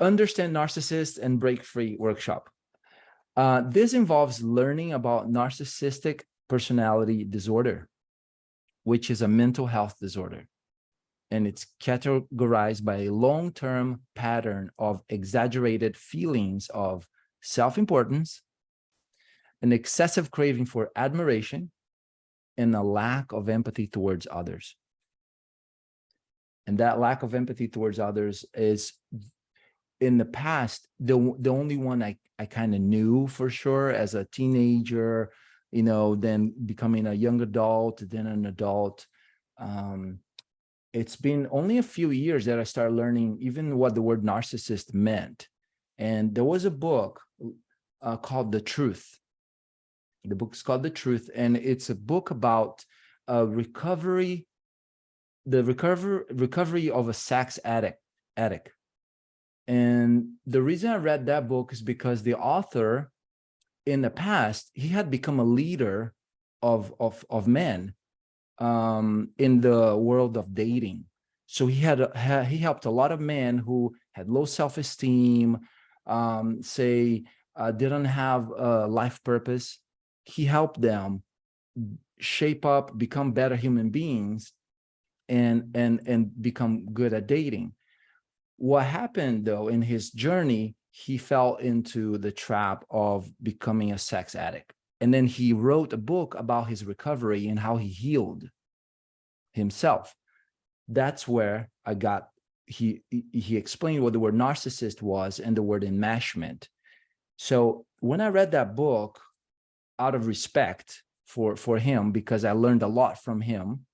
Understand Narcissists and Break Free workshop. This involves learning about narcissistic personality disorder, which is a mental health disorder. And it's categorized by a long-term pattern of exaggerated feelings of self-importance, an excessive craving for admiration, and a lack of empathy towards others. And that lack of empathy towards others is, in the past, the only one I kind of knew for sure as a teenager, then becoming a young adult, then an adult. It's been only a few years that I started learning even what the word narcissist meant. And there was a book called The Truth. The book's called The Truth, and it's a book about recovery of a sex addict. And the reason I read that book is because the author, in the past, he had become a leader of men in the world of dating. So he helped a lot of men who had low self-esteem, didn't have a life purpose. He helped them shape up, become better human beings, and become good at dating. What happened, though, in his journey, he fell into the trap of becoming a sex addict. And then he wrote a book about his recovery and how he healed himself. That's where he explained what the word narcissist was and the word enmeshment. So when I read that book, out of respect for him, because I learned a lot from him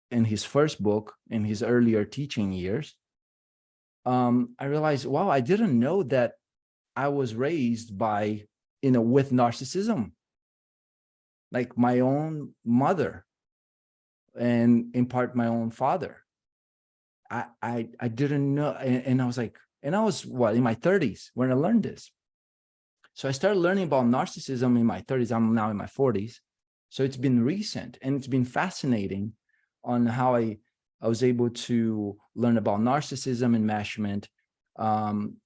in his first book, in his earlier teaching years, I realized, wow, I didn't know that I was raised with narcissism, like my own mother and in part my own father. I didn't know. And I was like, and I was in my 30s when I learned this. So I started learning about narcissism in my 30s. I'm now in my 40s. So it's been recent, and it's been fascinating on how I was able to learn about narcissism and enmeshment.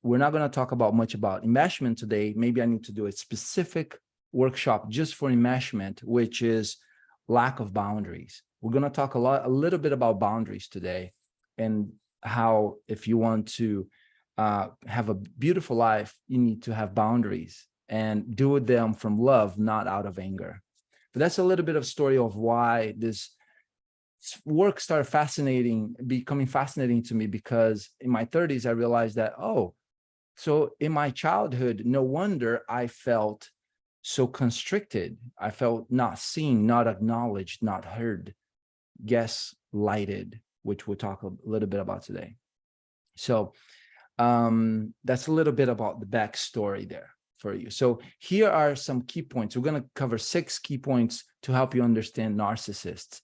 We're not going to talk much about enmeshment today. Maybe I need to do a specific workshop just for enmeshment, which is lack of boundaries. We're going to talk a little bit about boundaries today, and how if you want to have a beautiful life, you need to have boundaries and do them from love, not out of anger. But that's a little bit of story of why this work started becoming fascinating to me, because in my 30s, I realized that, so in my childhood, no wonder I felt so constricted. I felt not seen, not acknowledged, not heard, gaslighted, which we'll talk a little bit about today. So that's a little bit about the backstory there for you. So here are some key points. We're going to cover 6 key points to help you understand narcissists.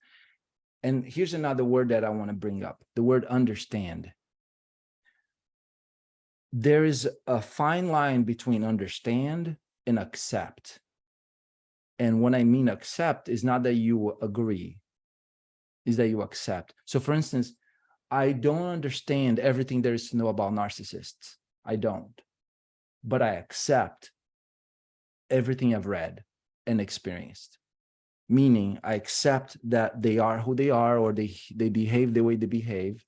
And here's another word that I want to bring up, the word understand. There is a fine line between understand and accept. And when I mean accept, is not that you agree, is that you accept. So for instance, I don't understand everything there is to know about narcissists. I don't. But I accept everything I've read and experienced. Meaning I accept that they are who they are, or they behave the way they behave.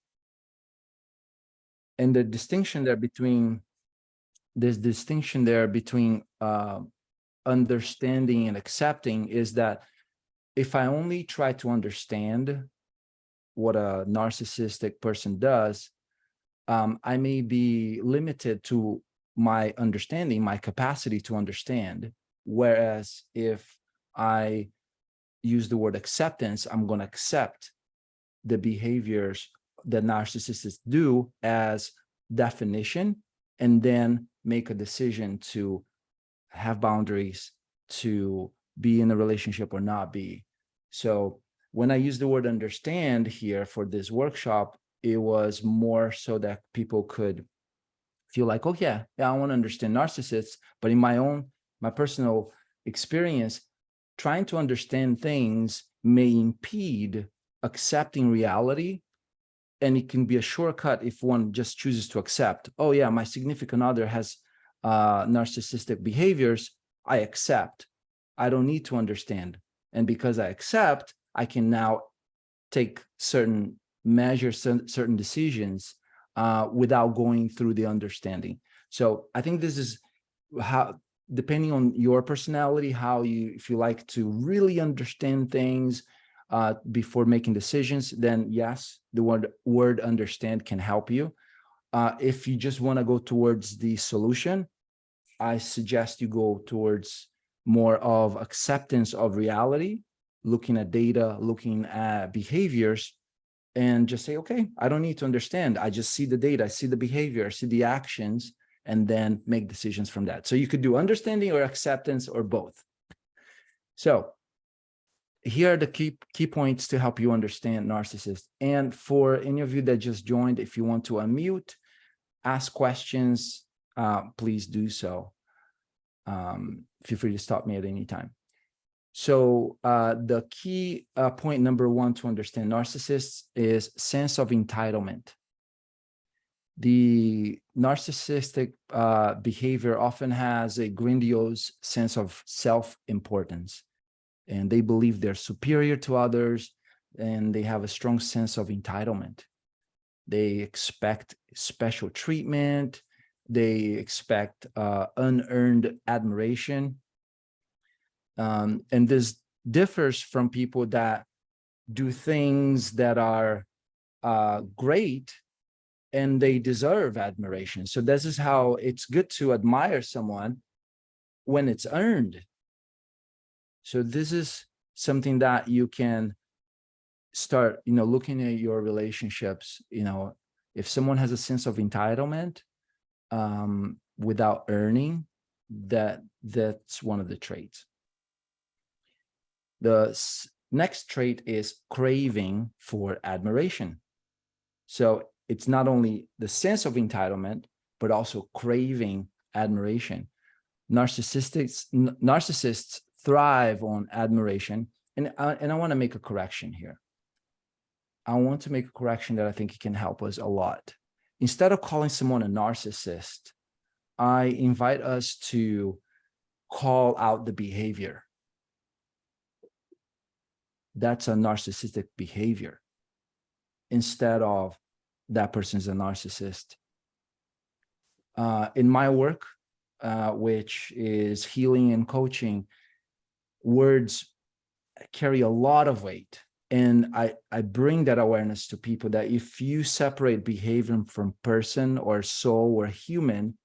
And the distinction there between understanding and accepting is that if I only try to understand what a narcissistic person does, I may be limited to my understanding, my capacity to understand. Whereas if I use the word acceptance, I'm going to accept the behaviors that narcissists do as definition, and then make a decision to have boundaries, to be in a relationship or not be. So when I use the word understand here for this workshop, it was more so that people could feel like, oh yeah, I want to understand narcissists, but in my personal experience, trying to understand things may impede accepting reality And it can be a shortcut if one just chooses to accept, oh yeah, my significant other has narcissistic behaviors. I accept. I don't need to understand. And because I accept, I can now take certain measures, certain decisions without going through the understanding. So I think this is how, depending on your personality, how you, if you like to really understand things before making decisions, then yes, the word understand can help you. If you just want to go towards the solution, I suggest you go towards more of acceptance of reality, looking at data, looking at behaviors, and just say, okay, I don't need to understand. I just see the data, I see the behavior, I see the actions, and then make decisions from that. So you could do understanding or acceptance or both. So here are the key points to help you understand narcissists. And for any of you that just joined, if you want to unmute, ask questions, please do so. Feel free to stop me at any time. So the key point number one to understand narcissists is sense of entitlement. The narcissistic behavior often has a grandiose sense of self-importance, and they believe they're superior to others, and they have a strong sense of entitlement. They expect special treatment. They expect unearned admiration. And this differs from people that do things that are great and they deserve admiration. So this is how it's good to admire someone when it's earned. So this is something that you can start, looking at your relationships. If someone has a sense of entitlement without earning, that's one of the traits. The next trait is craving for admiration. So it's not only the sense of entitlement, but also craving admiration. Narcissists thrive on admiration. And I want to make a correction here. I want to make a correction that I think can help us a lot. Instead of calling someone a narcissist, I invite us to call out the behavior. That's a narcissistic behavior, instead of that person's a narcissist. In my work, which is healing and coaching, words carry a lot of weight. And I bring that awareness to people that if you separate behavior from person or soul or human,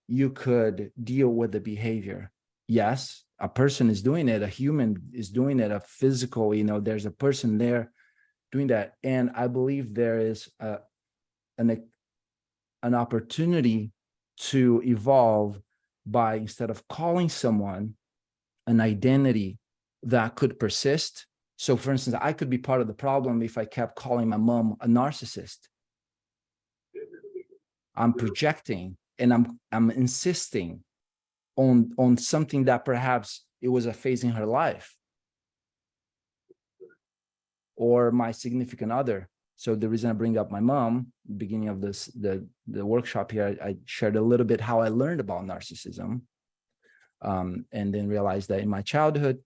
you could deal with the behavior. Yes, a person is doing it, a human is doing it, a physical, there's a person there doing that. And I believe there is an opportunity to evolve by, instead of calling someone an identity that could persist. So for instance, I could be part of the problem if I kept calling my mom a narcissist. I'm projecting and I'm insisting on something that perhaps it was a phase in her life, or my significant other. So the reason I bring up my mom, beginning of the workshop here, I shared a little bit how I learned about narcissism, and then realized that in my childhood,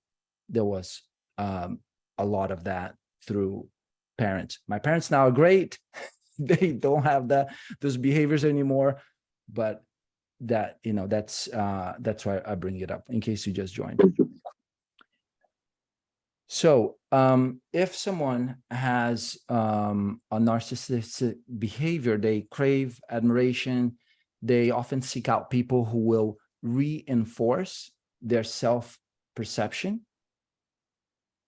there was a lot of that through parents. My parents now are great. They don't have those behaviors anymore, but that's why I bring it up in case you just joined. So if someone has a narcissistic behavior, they crave admiration, they often seek out people who will reinforce their self-perception,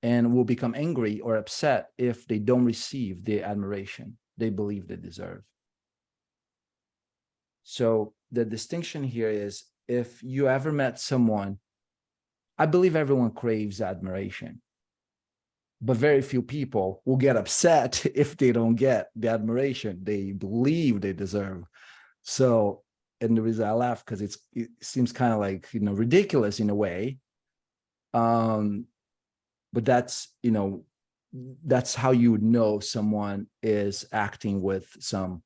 and will become angry or upset if they don't receive the admiration they believe they deserve. So the distinction here is, if you ever met someone, I believe everyone craves admiration, but very few people will get upset if they don't get the admiration they believe they deserve. So, and the reason I laugh, because it seems kind of like, ridiculous in a way. But that's, that's how you would know someone is acting with some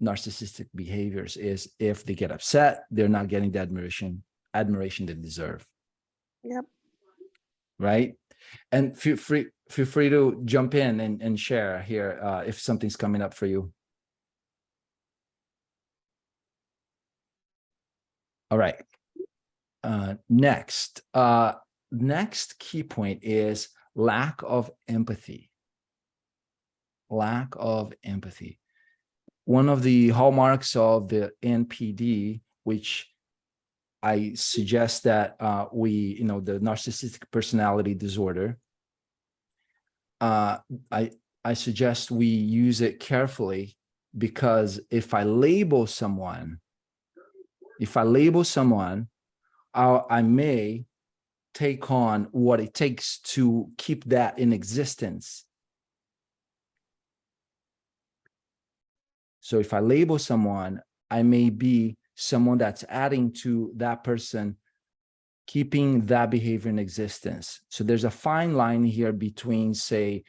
narcissistic behaviors, is if they get upset, they're not getting the admiration they deserve. Yep. Right. And feel free to jump in and share here if something's coming up for you. All right. Next key point is lack of empathy. Lack of empathy. One of the hallmarks of the NPD, which I suggest that the narcissistic personality disorder, I suggest we use it carefully, because if I label someone, I may take on what it takes to keep that in existence. So if I label someone, I may be someone that's adding to that person, keeping that behavior in existence. So there's a fine line here between, say,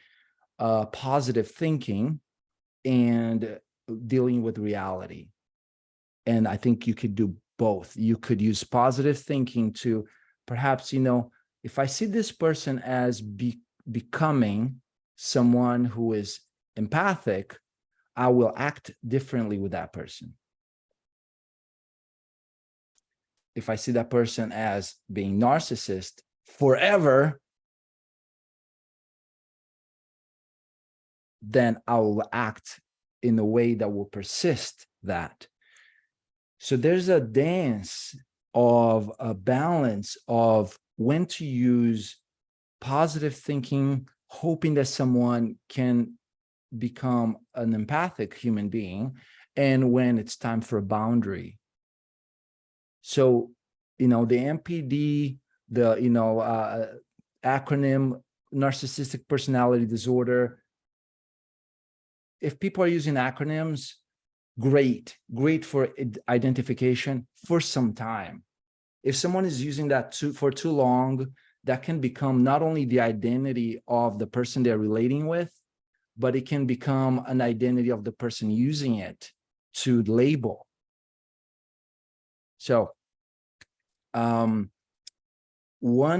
positive thinking and dealing with reality. And I think you could do both. You could use positive thinking to perhaps, if I see this person as becoming someone who is empathic, I will act differently with that person. If I see that person as being narcissist forever, then I will act in a way that will persist that. So there's a dance of a balance of when to use positive thinking, hoping that someone can become an empathic human being, and when it's time for a boundary. So, the NPD, the acronym narcissistic personality disorder, if people are using acronyms, great for identification for some time. If someone is using that for too long, that can become not only the identity of the person they're relating with, but it can become an identity of the person using it to label. So one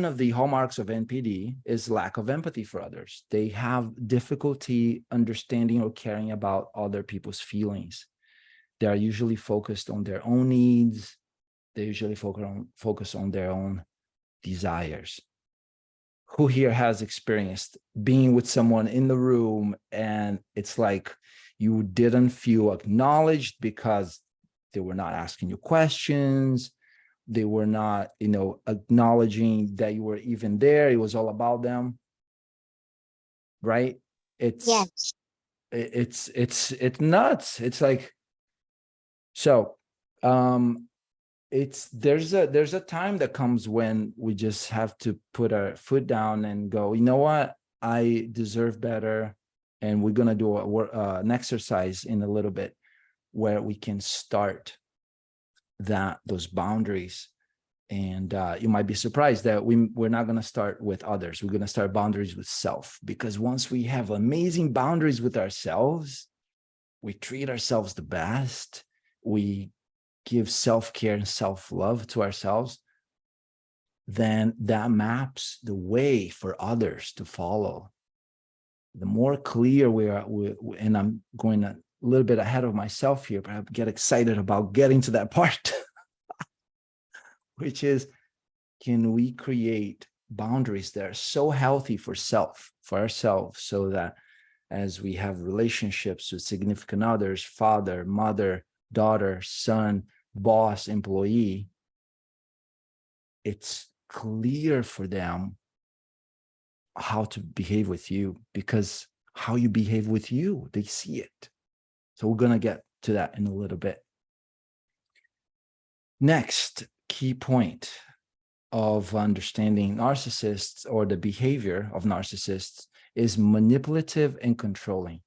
of the hallmarks of NPD is lack of empathy for others. They have difficulty understanding or caring about other people's feelings. They are usually focused on their own needs. They usually focus on their own desires. Who here has experienced being with someone in the room and it's like you didn't feel acknowledged because they were not asking you questions, they were not, acknowledging that you were even there. It was all about them, right? It's nuts. It's like, so there's a time that comes when we just have to put our foot down and go, you know what, I deserve better. And we're going to do an exercise in a little bit where we can start those boundaries. And you might be surprised that we're not going to start with others. We're going to start boundaries with self, because once we have amazing boundaries with ourselves, we treat ourselves the best. We give self-care and self-love to ourselves, then that maps the way for others to follow. The more clear we are, and I'm going a little bit ahead of myself here, but I get excited about getting to that part, which is, can we create boundaries that are so healthy for ourselves, so that as we have relationships with significant others, father, mother, daughter, son, boss, employee, it's clear for them how to behave with you, because how you behave with you, they see it. So we're going to get to that in a little bit. Next key point of understanding narcissists, or the behavior of narcissists, is manipulative and controlling.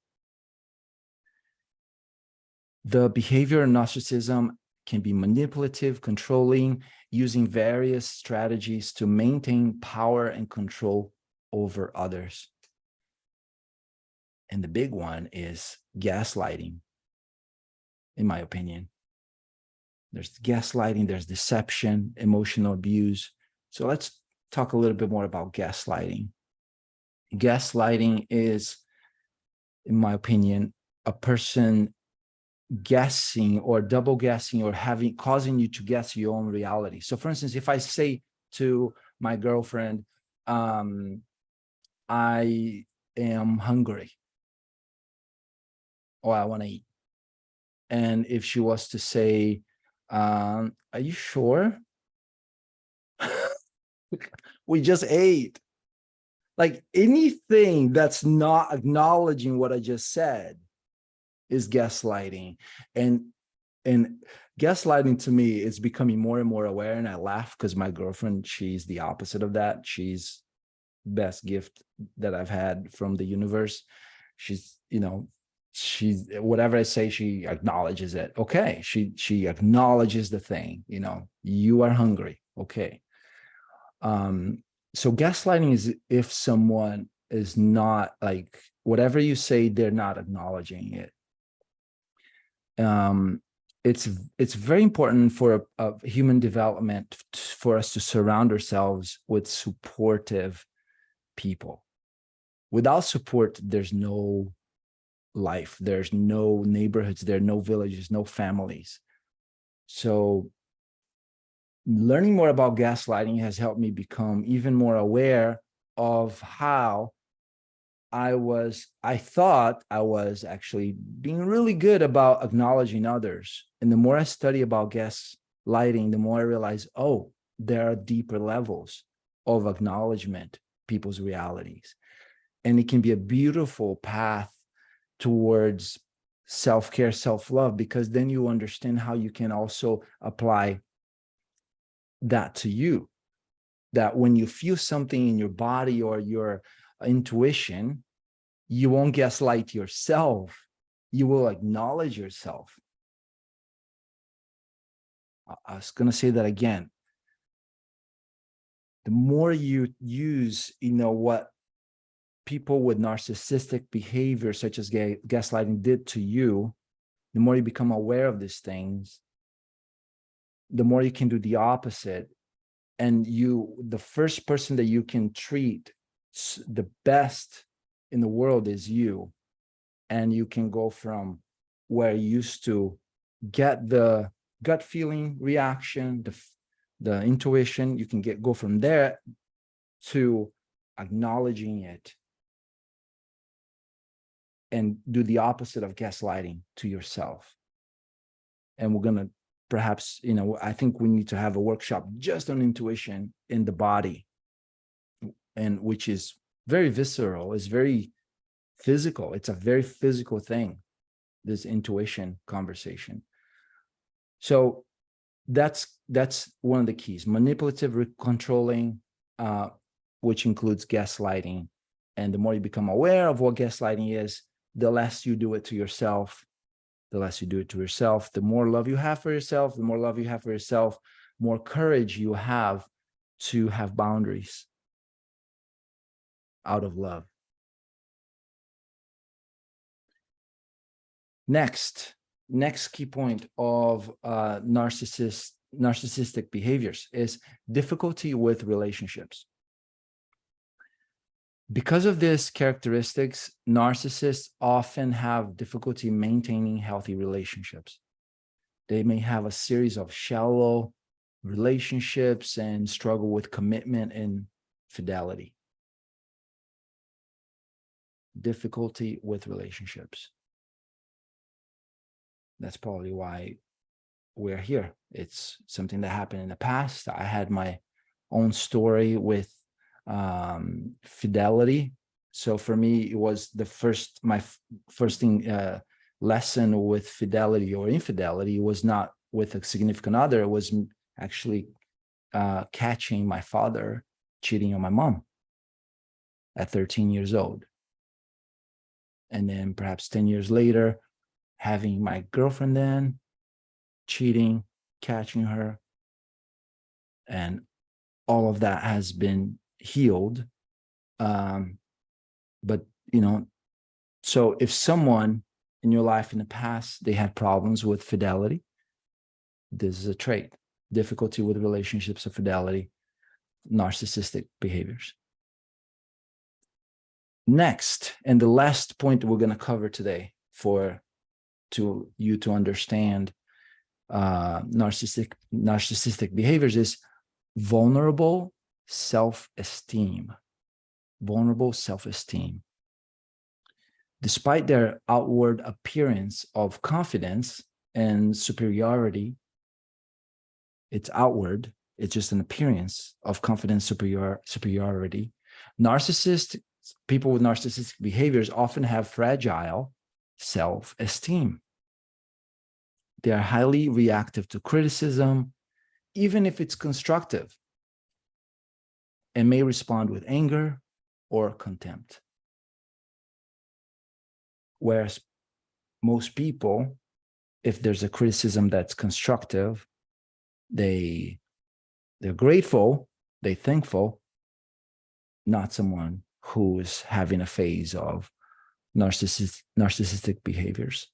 The behavior of narcissism can be manipulative, controlling, using various strategies to maintain power and control over others. And the big one is gaslighting, in my opinion. There's gaslighting, there's deception, emotional abuse. So let's talk a little bit more about gaslighting. Gaslighting is, in my opinion, a person guessing or double guessing or causing you to guess your own reality. So for instance, if I say to my girlfriend, I am hungry, or I want to eat. And if she was to say, are you sure? We just ate. Like anything that's not acknowledging what I just said is gaslighting. And gaslighting to me is becoming more and more aware. And I laugh because my girlfriend, she's the opposite of that. She's best gift that I've had from the universe. She's, she's, whatever I say, she acknowledges it. Okay. She acknowledges the thing, you are hungry. Okay. So gaslighting is if someone is not, like, whatever you say, they're not acknowledging it. It's very important for a human development for us to surround ourselves with supportive people. Without support, there's no life, there's no neighborhoods, there are no villages, no families. So learning more about gaslighting has helped me become even more aware of how I thought I was actually being really good about acknowledging others. And the more I study about gaslighting, the more I realize, oh, there are deeper levels of acknowledgement, people's realities. And it can be a beautiful path towards self-care, self-love, because then you understand how you can also apply that to you. That when you feel something in your body or your intuition, you won't gaslight yourself. You will acknowledge yourself. I was going to say that again. The more you use, what people with narcissistic behavior, such as gaslighting, did to you, the more you become aware of these things, the more you can do the opposite. And the first person that you can treat the best in the world is you. And you can go from where you used to get the gut feeling reaction, the intuition, you can go from there to acknowledging it and do the opposite of gaslighting to yourself. And we're going to perhaps, I think we need to have a workshop just on intuition in the body, and which is very visceral, is very physical. It's a very physical thing, this intuition conversation. So that's one of the keys: manipulative, controlling, which includes gaslighting. And the more you become aware of what gaslighting is, the less you do it to yourself. The less you do it to yourself, the more love you have for yourself. The more love you have for yourself, more courage you have to have boundaries out of love. Next key point of narcissistic behaviors is difficulty with relationships. Because of these characteristics, narcissists often have difficulty maintaining healthy relationships. They may have a series of shallow relationships and struggle with commitment and fidelity. Difficulty with relationships. That's probably why we're here. It's something that happened in the past. I had my own story with fidelity. So for me, it was my first lesson with fidelity or infidelity was not with a significant other. It was actually catching my father cheating on my mom at 13 years old. And then perhaps 10 years later, having my girlfriend then cheating, catching her. And all of that has been healed. But, So if someone in your life in the past, they had problems with fidelity, this is a trait. Difficulty with relationships or fidelity, narcissistic behaviors. Next, and the last point we're going to cover today to understand narcissistic behaviors is vulnerable self-esteem. Vulnerable self-esteem. Despite their outward appearance of confidence and superiority, it's outward, it's just an appearance of confidence, superiority. People with narcissistic behaviors often have fragile self-esteem. They are highly reactive to criticism, even if it's constructive, and may respond with anger or contempt. Whereas most people, if there's a criticism that's constructive, they're grateful, they're thankful, not someone who is having a phase of narcissistic behaviors.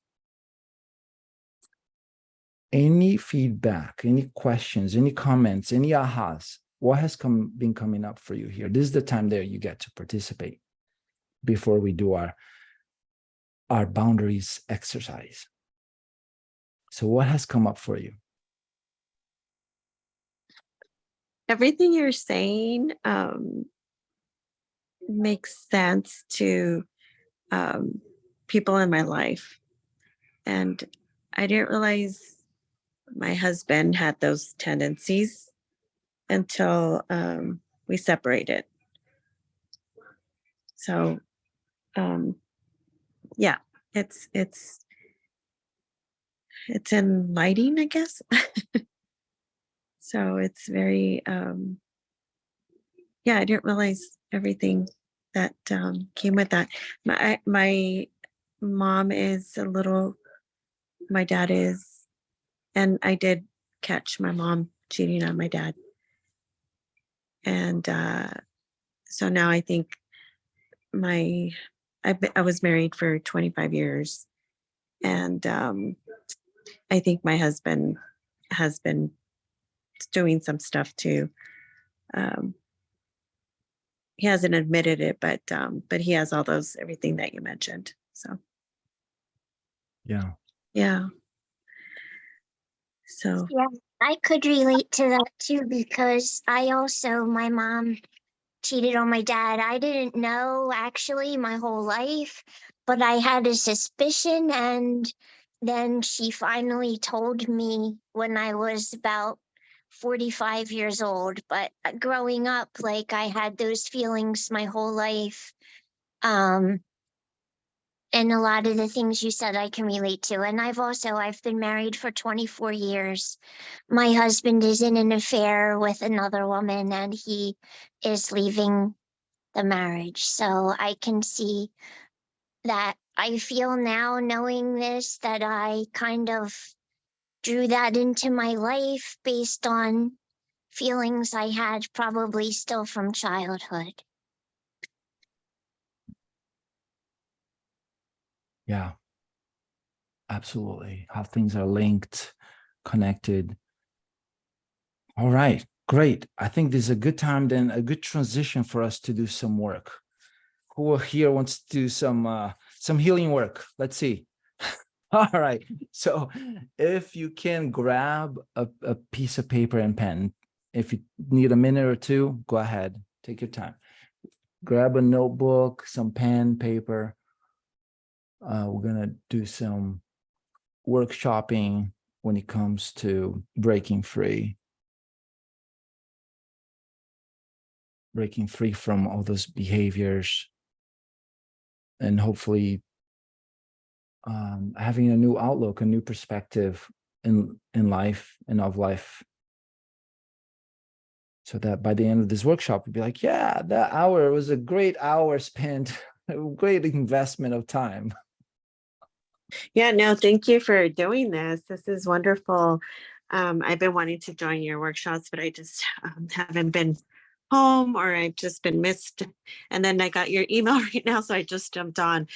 Any feedback, any questions, any comments, any ahas? What has been coming up for you here? This is the time that you get to participate before we do our boundaries exercise. So what has come up for you? Everything you're saying makes sense to people in my life. And I didn't realize my husband had those tendencies until we separated. So yeah, it's enlightening, I guess. So it's very yeah, I didn't realize everything that came with that. My mom is a little, my dad is, and I did catch my mom cheating on my dad. And so now I think I was married for 25 years. And I think my husband has been doing some stuff too. He hasn't admitted it, but he has everything that you mentioned. So Yeah. So yeah, I could relate to that too, because my mom cheated on my dad. I didn't know actually my whole life, but I had a suspicion, and then she finally told me when I was about 45 years old. But growing up, like, I had those feelings my whole life. And a lot of the things you said I can relate to. And I've been married for 24 years. My husband is in an affair with another woman, and he is leaving the marriage. So I can see that. I feel now, knowing this, that I kind of drew that into my life based on feelings I had probably still from childhood. Yeah, absolutely. How things are linked, connected. All right, great. I think this is a good time, then a good transition for us to do some work. Who here wants to do some healing work? Let's see. All right. So if you can grab a piece of paper and pen, if you need a minute or two, go ahead, take your time. Grab a notebook, some pen, paper. We're gonna do some workshopping when it comes to breaking free from all those behaviors, and hopefully having a new outlook, a new perspective in life and of life, so that by the end of this workshop, you'll be like, yeah, that hour was a great hour spent, a great investment of time. yeah, no, thank you for doing this. This is wonderful. I've been wanting to join your workshops, but I just haven't been home, or I've just been missed. And then I got your email right now, so I just jumped on.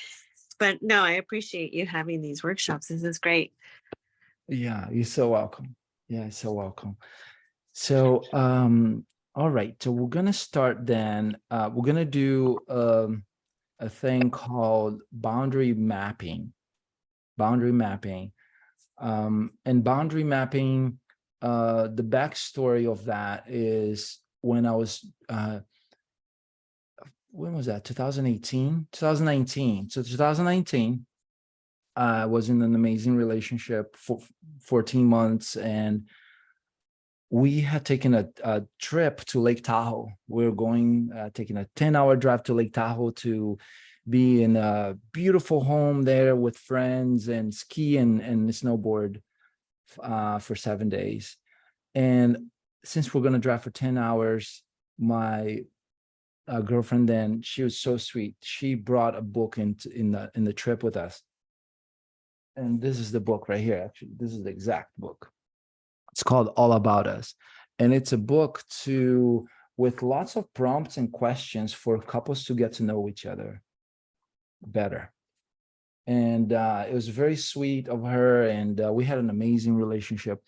But no, I appreciate you having these workshops. This is great. Yeah, you're so welcome. Yeah, you're so welcome. So, all right. So we're gonna start then. We're gonna do a thing called boundary mapping. Boundary mapping. And boundary mapping, the backstory of that is when I was when was that? 2018, 2019. So 2019, I was in an amazing relationship for 14 months, and we had taken a trip to Lake Tahoe. We were going, taking a 10-hour drive to Lake Tahoe to be in a beautiful home there with friends and ski and snowboard for 7 days. And since we're going to drive for 10 hours, my girlfriend then, she was so sweet. She brought a book in the trip with us. And this is the book right here. Actually, this is the exact book. It's called All About Us. And it's a book with lots of prompts and questions for couples to get to know each other better. And it was very sweet of her. And we had an amazing relationship.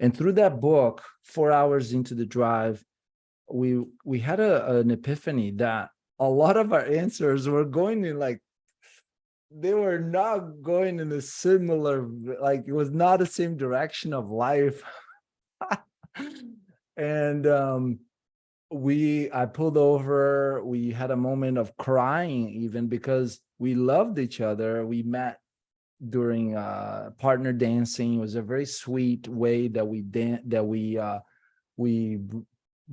And through that book, 4 hours into the drive, we had an epiphany that a lot of our answers were going in they were not going in a similar, like it was not the same direction of life. And I pulled over. We had a moment of crying even because we loved each other. We met during partner dancing. It was a very sweet way that we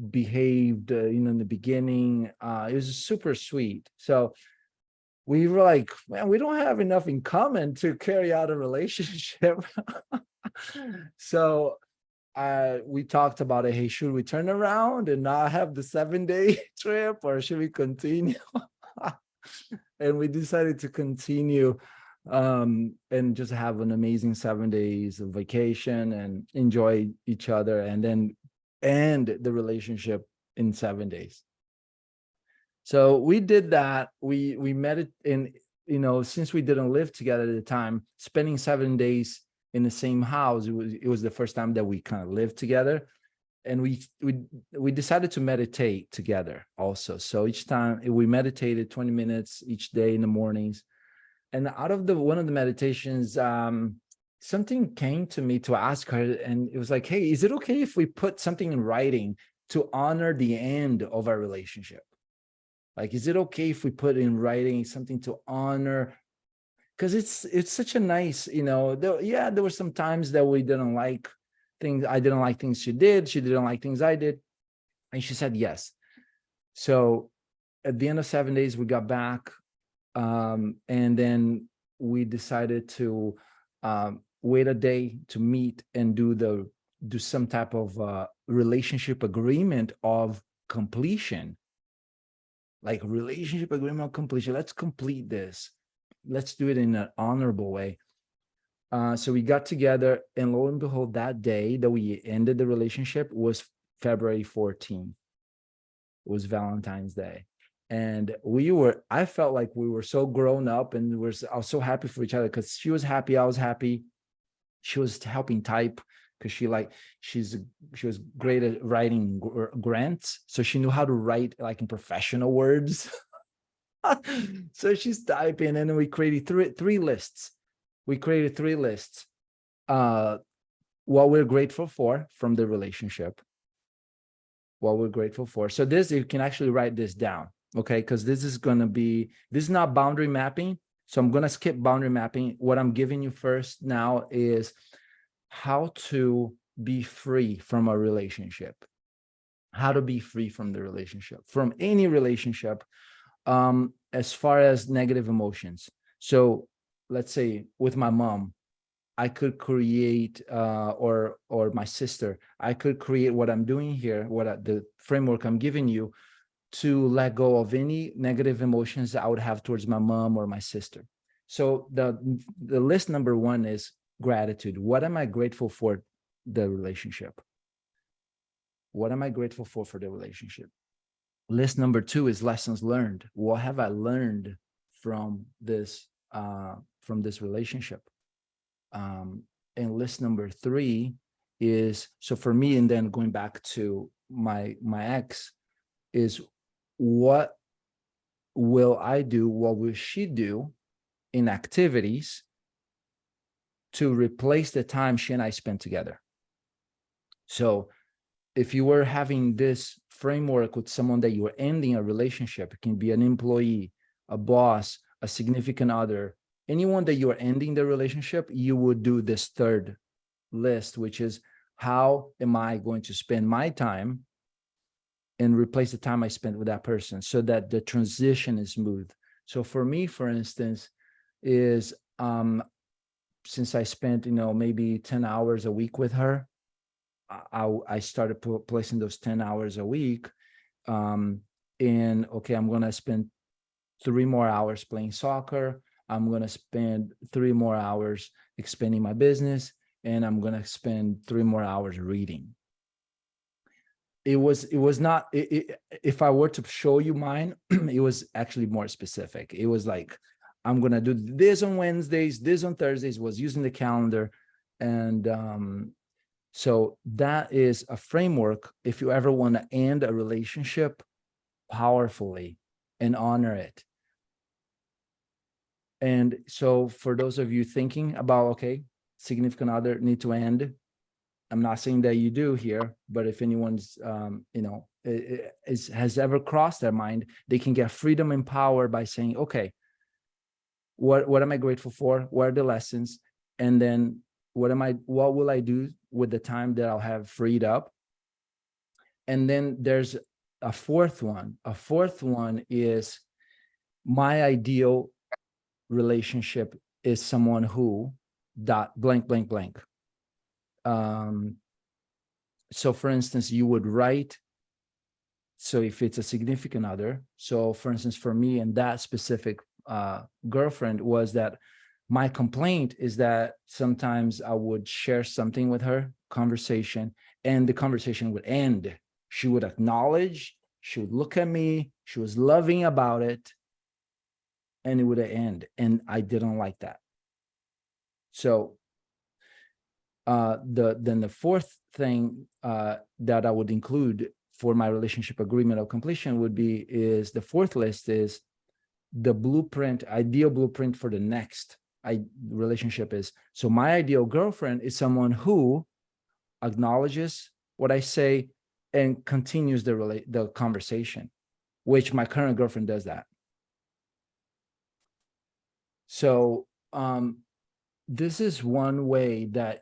behaved, in the beginning. It was super sweet. So we were like, man, we don't have enough in common to carry out a relationship. So we talked about it. Hey, should we turn around and not have the 7-day trip, or should we continue? And we decided to continue and just have an amazing 7 days of vacation and enjoy each other, and then end the relationship in 7 days. So we did that. We met it in, since we didn't live together at the time, spending 7 days in the same house, it was the first time that we kind of lived together. And we decided to meditate together also. So each time we meditated 20 minutes each day in the mornings. And out of one of the meditations, something came to me to ask her, and it was like, hey, is it okay if we put something in writing to honor the end of our relationship? Like, is it okay if we put in writing something to honor? Because it's such a nice, there were some times that we didn't like things. I didn't like things she did. She didn't like things I did. And she said yes. So at the end of 7 days, we got back. And then we decided to wait a day to meet and do some type of relationship agreement of completion. Like relationship agreement of completion. Let's complete this. Let's do it in an honorable way. So we got together, and lo and behold, that day that we ended the relationship was February 14th. It was Valentine's Day. And I felt like we were so grown up, and I was so happy for each other because she was happy, I was happy. She was helping type because she was great at writing grants. So she knew how to write like in professional words. So she's typing, and then we created three lists. We created 3 lists. What we're grateful for from the relationship. What we're grateful for. So you can actually write this down, okay? Because this is not boundary mapping. So I'm going to skip boundary mapping. What I'm giving you first now is how to be free from a relationship. How to be free from the relationship, from any relationship, as far as negative emotions. So let's say with my mom, I could create, or my sister, I could create what I'm doing here, the framework I'm giving you, to let go of any negative emotions that I would have towards my mom or my sister. So the list number 1 is gratitude. What am I grateful for the relationship? What am I grateful for the relationship? List number 2 is lessons learned. What have I learned from this from this relationship. And list number 3 is, so for me, and then going back to my ex, is what will I do, what will she do in activities to replace the time she and I spent together? So if you were having this framework with someone that you are ending a relationship, it can be an employee, a boss, a significant other, anyone that you are ending the relationship, you would do this third list, which is, how am I going to spend my time and replace the time I spent with that person so that the transition is smooth? So for me, for instance, is since I spent, maybe 10 hours a week with her, I started placing those 10 hours a week in, okay, I'm going to spend 3 more hours playing soccer. I'm going to spend 3 more hours expanding my business, and I'm going to spend 3 more hours reading. It was not, if I were to show you mine, it was actually more specific. It was like, I'm going to do this on Wednesdays, this on Thursdays, was using the calendar. And so that is a framework. If you ever want to end a relationship powerfully and honor it. And so for those of you thinking about, okay, significant other need to end, I'm not saying that you do here, but if anyone's, has ever crossed their mind, they can get freedom and power by saying, okay, what am I grateful for? What are the lessons? And then what will I do with the time that I'll have freed up? And then there's a fourth one. A fourth one is, my ideal relationship is someone who blank, blank, blank. So for instance, you would write, so if it's a significant other, so for instance, for me and that specific girlfriend, was that my complaint is that sometimes I would share something with her, conversation, and the conversation would end. She would acknowledge, she would look at me, she was loving about it, and it would end. And I didn't like that. So then the fourth thing that I would include for my relationship agreement of completion is the fourth list is the blueprint, ideal blueprint for the next relationship is. So my ideal girlfriend is someone who acknowledges what I say and continues the conversation, which my current girlfriend does that. So this is one way that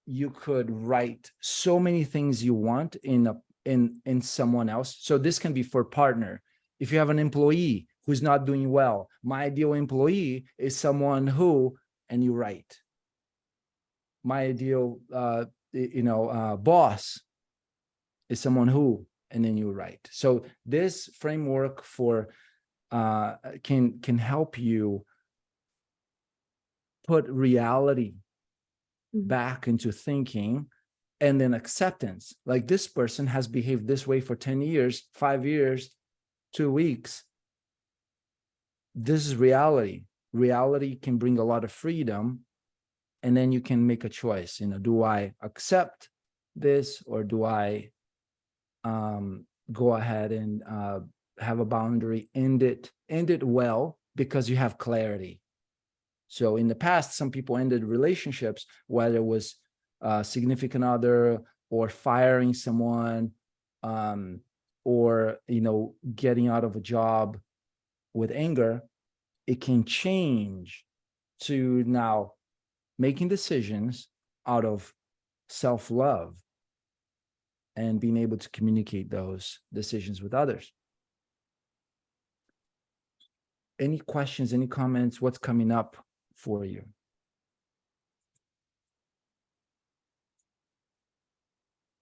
you could write so many things you want in someone else. So this can be for partner. If you have an employee who's not doing well, my ideal employee is someone who, and you write. My ideal boss is someone who, and then you write. So this framework for can help you put reality back into thinking, and then acceptance. Like, this person has behaved this way for 10 years, 5 years, 2 weeks. This is reality. Reality can bring a lot of freedom, and then you can make a choice. Do I accept this, or do I go ahead and have a boundary, end it well, because you have clarity. So in the past, some people ended relationships, whether it was a significant other, or firing someone, or getting out of a job with anger. It can change to now making decisions out of self-love and being able to communicate those decisions with others. Any questions, any comments? What's coming up for you?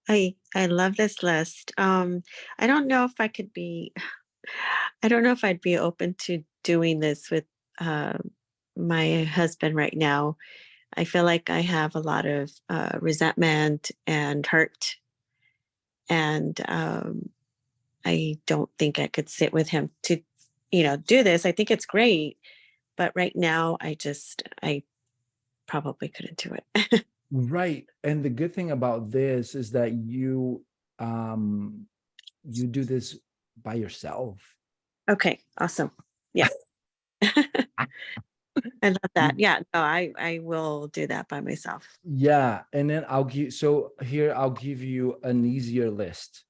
I love this list. I don't know if I'd be open to doing this with my husband right now. I feel like I have a lot of resentment and hurt, and I don't think I could sit with him to, do this. I think it's great, But right now, I probably couldn't do it. Right. And the good thing about this is that you do this by yourself. Okay, awesome. Yeah. I love that. Yeah, no, I will do that by myself. Yeah. And then I'll give you an easier list.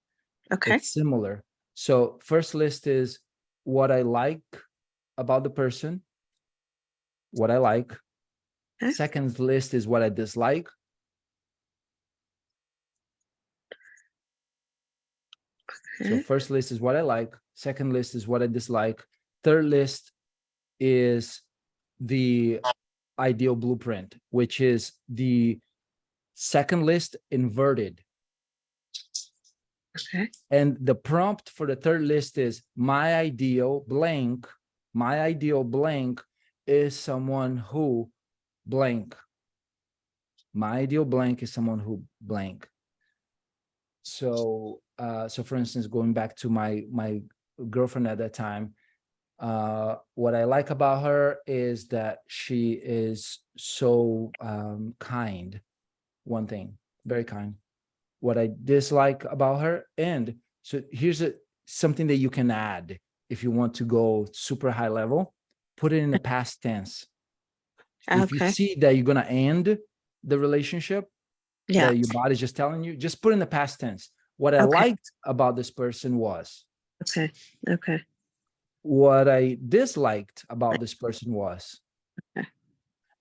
Okay. It's similar. So first list is what I like about the person, what I like. Okay. Second list is what I dislike. So Okay. first list is what I like. Second list is what I dislike. Third list is the ideal blueprint, which is the second list inverted. Okay. And the prompt for the third list is my ideal blank. My ideal blank is someone who blank. My ideal blank is someone who blank. So, so for instance, going back to my girlfriend at that time, what I like about her is that she is so kind. One thing, very kind. What I dislike about her, and so here's something that you can add if you want to go super high level. Put it in the past tense. If you Okay. see that you're gonna end the relationship, Yeah. that your body's just telling you, just put in the past tense. What I Okay. liked about this person was. Okay. Okay. What I disliked about this person was. Okay.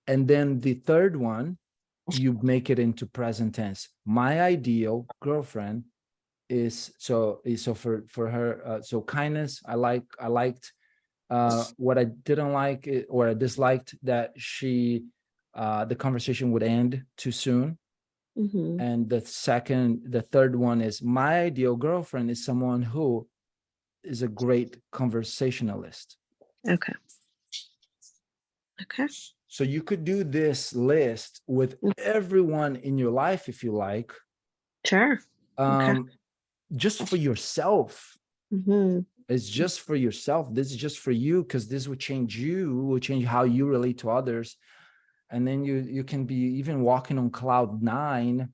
And then the third one, you make it into present tense. My ideal girlfriend is so for her. So kindness, I liked. What I didn't like or I disliked that the conversation would end too soon. Mm-hmm. And the third one is my ideal girlfriend is someone who is a great conversationalist. Okay. Okay. So you could do this list with everyone in your life if you like, Sure. Okay. just for yourself. Mm-hmm. It's just for yourself. This is just for you because this will change you, will change how you relate to others. And then you can be even walking on cloud nine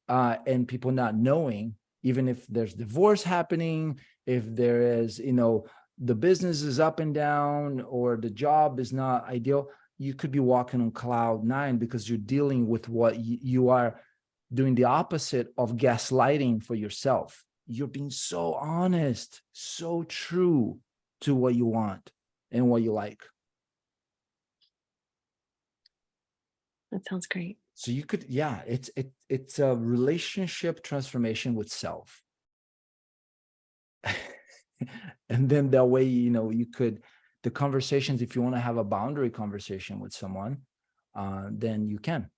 and people not knowing, even if there's divorce happening, if there is, the business is up and down or the job is not ideal, you could be walking on cloud nine because you're dealing with what you are doing the opposite of gaslighting for yourself. You're being so honest, so true to what you want and what you like. That sounds great. So you could, yeah, it's a relationship transformation with self. And then that way, you could, the conversations, if you want to have a boundary conversation with someone, then you can.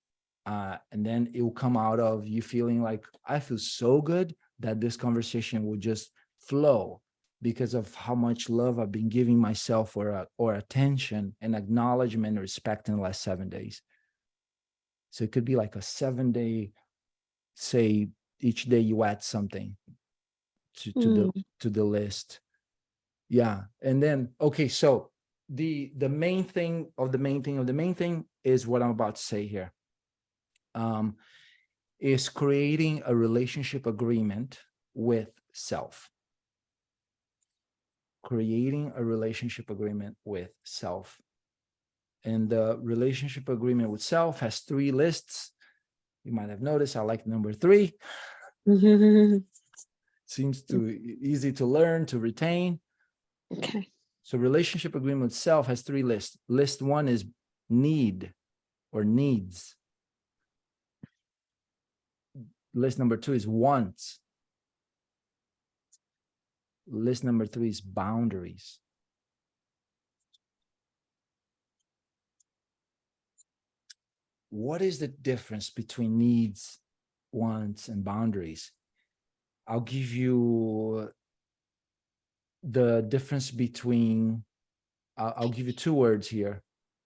And then it will come out of you feeling like, I feel so good that this conversation will just flow because of how much love I've been giving myself or attention and acknowledgement and respect in the last 7 days. So it could be like a 7-day, say each day you add something to the list. Yeah. And then, okay, so the main thing of the main thing of the main thing is what I'm about to say here. Is creating a relationship agreement with self. Creating a relationship agreement with self. And the relationship agreement with self has 3 lists. You might have noticed I like number 3. Seems too easy to learn, to retain. Okay. So relationship agreement with self has 3 lists. List 1 is need or needs. List number 2 is wants. List number 3 is boundaries. What is the difference between needs, wants, and boundaries? I'll give you the difference between, I'll give you 2 words here,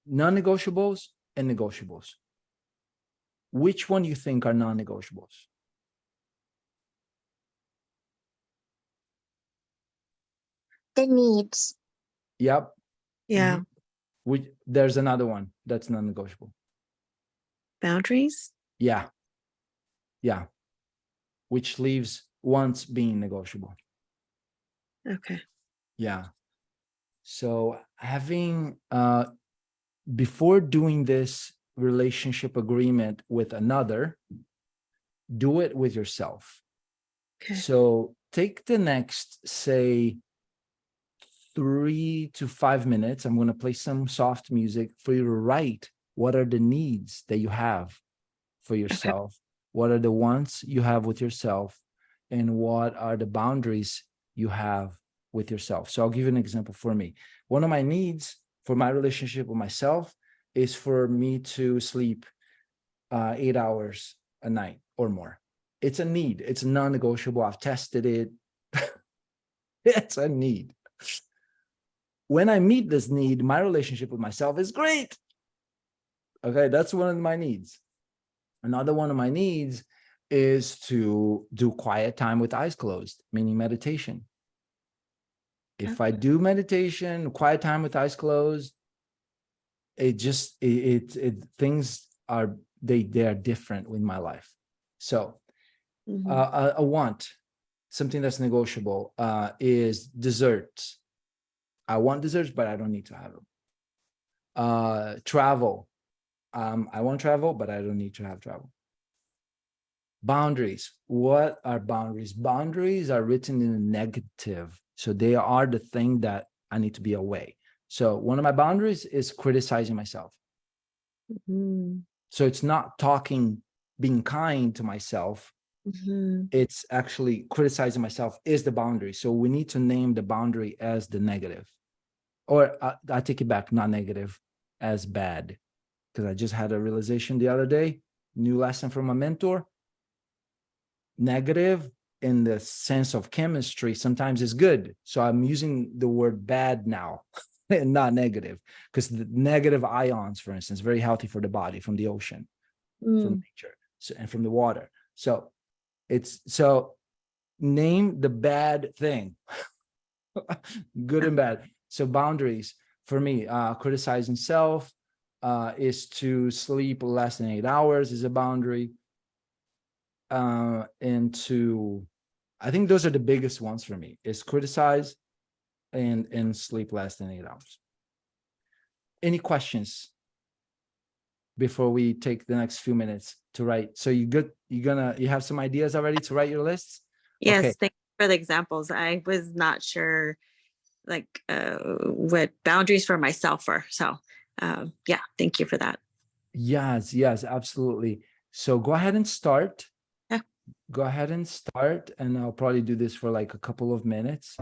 non-negotiables and negotiables. Which one do you think are non-negotiables? The needs. Yep. Yeah. There's another one that's non-negotiable. Boundaries? Yeah. Yeah. Which leaves once being negotiable. Okay. Yeah. So having, before doing this relationship agreement with another, do it with yourself. Okay. So take the next, say, 3 to 5 minutes. I'm going to play some soft music for you to write what are the needs that you have for yourself, what are the wants you have with yourself, and what are the boundaries you have with yourself. So I'll give you an example for me. One of my needs for my relationship with myself is for me to sleep 8 hours a night or more. It's a need. It's non-negotiable. I've tested it. It's a need. When I meet this need, my relationship with myself is great. Okay, that's one of my needs. Another one of my needs is to do quiet time with eyes closed, meaning meditation. If I do meditation, quiet time with eyes closed, things are they are different in my life. So a want, something that's negotiable, is desserts. I want desserts, but I don't need to have them. Travel. I want travel, but I don't need to have travel. Boundaries. What are boundaries? Boundaries are written in a negative. So they are the thing that I need to be away. So one of my boundaries is criticizing myself. So it's not being kind to myself. It's actually criticizing myself is the boundary. So we need to name the boundary as the negative. Or I take it back, not negative, as bad. Because I just had a realization the other day, new lesson from a mentor. Negative in the sense of chemistry sometimes is good. So I'm using the word bad now and not negative, because the negative ions, for instance, very healthy for the body from the ocean, from nature, and from the water. So name the bad thing, good and bad. So boundaries for me, criticizing self, is to sleep less than 8 hours is a boundary. And I think those are the biggest ones for me, is criticize and sleep less than 8 hours. Any questions before we take the next few minutes to write? So you have some ideas already to write your lists? Yes. Okay. Thank you for the examples. I was not sure what boundaries for myself were. So yeah, thank you for that. Yes, absolutely. So go ahead and start. Yeah. Go ahead and start, and I'll probably do this for like a couple of minutes.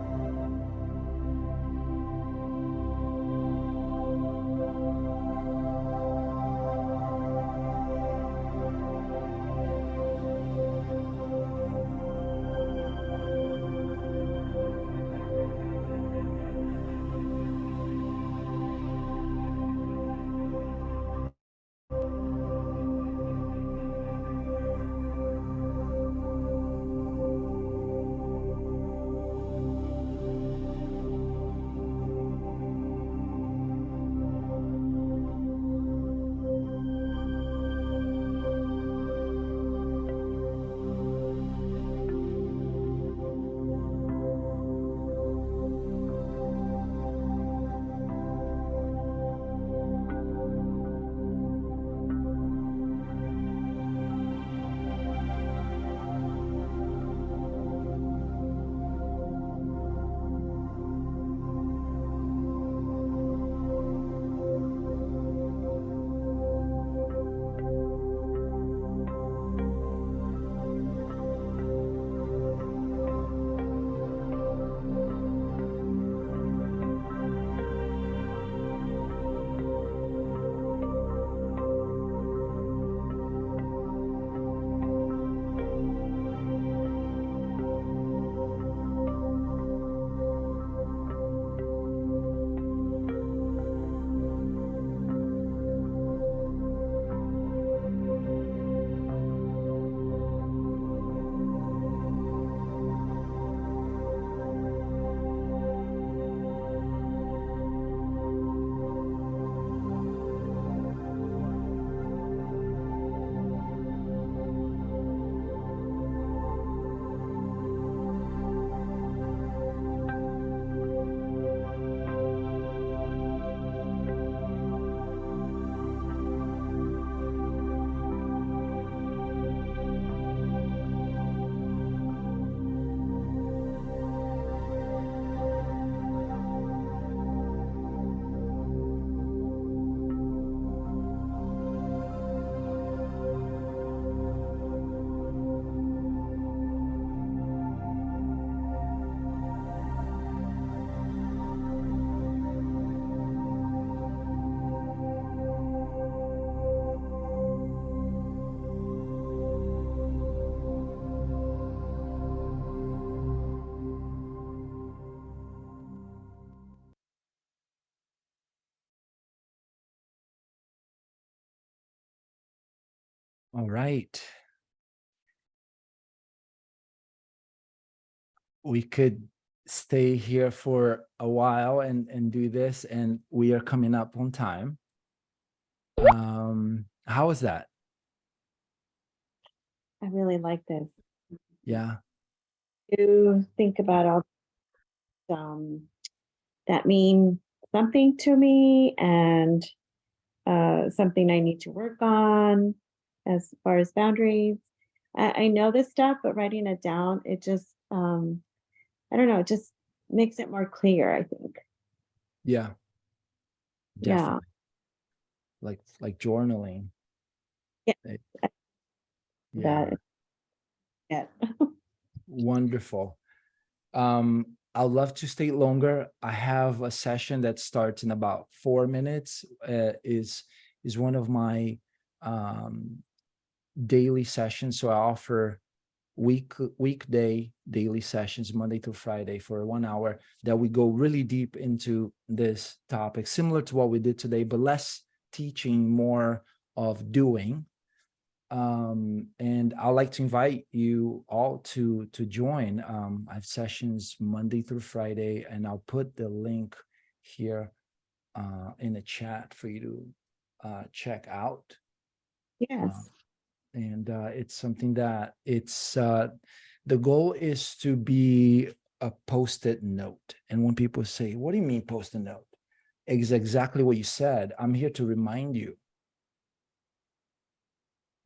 All right. We could stay here for a while and do this, and we are coming up on time. How is that? I really like this. Yeah. To think about all that mean something to me, and something I need to work on as far as boundaries. I know this stuff, but writing it down, it just, I don't know, it just makes it more clear, I think. Yeah. Yeah. Definitely. Like journaling. Yeah. Eh, That, Yeah. yeah. Wonderful. I'd love to stay longer. I have a session that starts in about 4 minutes. Is one of my daily sessions. So I offer weekday daily sessions, Monday through Friday, for 1 hour, that we go really deep into this topic, similar to what we did today, but less teaching, more of doing. And I'd like to invite you all to join. I have sessions Monday through Friday, and I'll put the link here in the chat for you to check out. Yes. And it's something that the goal is to be a post-it note. And when people say, what do you mean post-it note? It's exactly what you said. I'm here to remind you.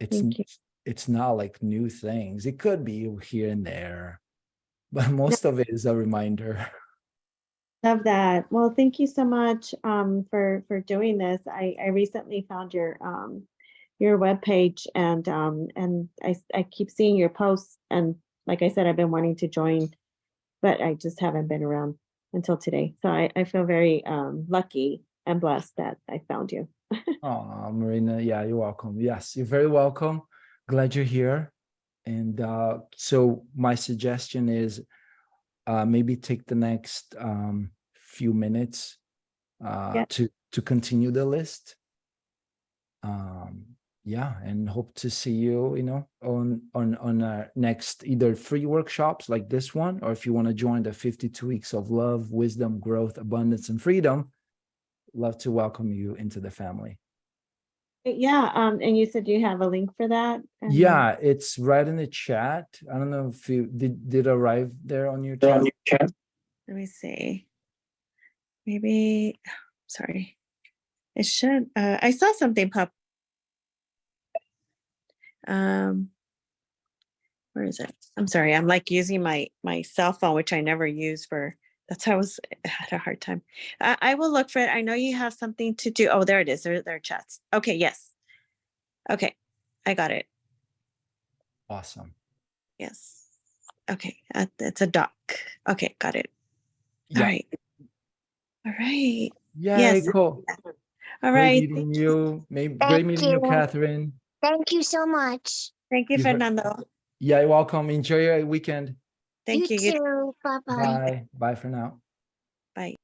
Thank you. It's not like new things. It could be here and there, but most of it is a reminder. Love that. Well, thank you so much for doing this. I recently found your webpage, and I keep seeing your posts, and like I said, I've been wanting to join, but I just haven't been around until today. So I feel very lucky and blessed that I found you. Oh, Marina, yeah, you're welcome. Yes, you're very welcome. Glad you're here. And so my suggestion is maybe take the next few minutes Yeah. to continue the list. Yeah, and hope to see you, on our next either free workshops like this one, or if you want to join the 52 weeks of love, wisdom, growth, abundance, and freedom, love to welcome you into the family. Yeah. And you said you have a link for that? Yeah, it's right in the chat. I don't know if you did arrive there on your chat. Let me see. Maybe, sorry. It should, I saw something pop. Where is it? I'm sorry. I'm like using my cell phone, which I never use for, that's how I had a hard time. I will look for it. I know you have something to do. Oh, there it is. There are chats. Okay. Yes. Okay. I got it. Awesome. Yes. Okay. It's a doc. Okay. Got it. Yeah. All right. All right. Yay, Yes. cool. All Great right. meeting you. Maybe Thank great meeting you, you. Catherine. Thank you so much. Thank you, You've- Fernando. Yeah, you're welcome. Enjoy your weekend. Thank you. You too. Bye-bye. Bye. Bye for now. Bye.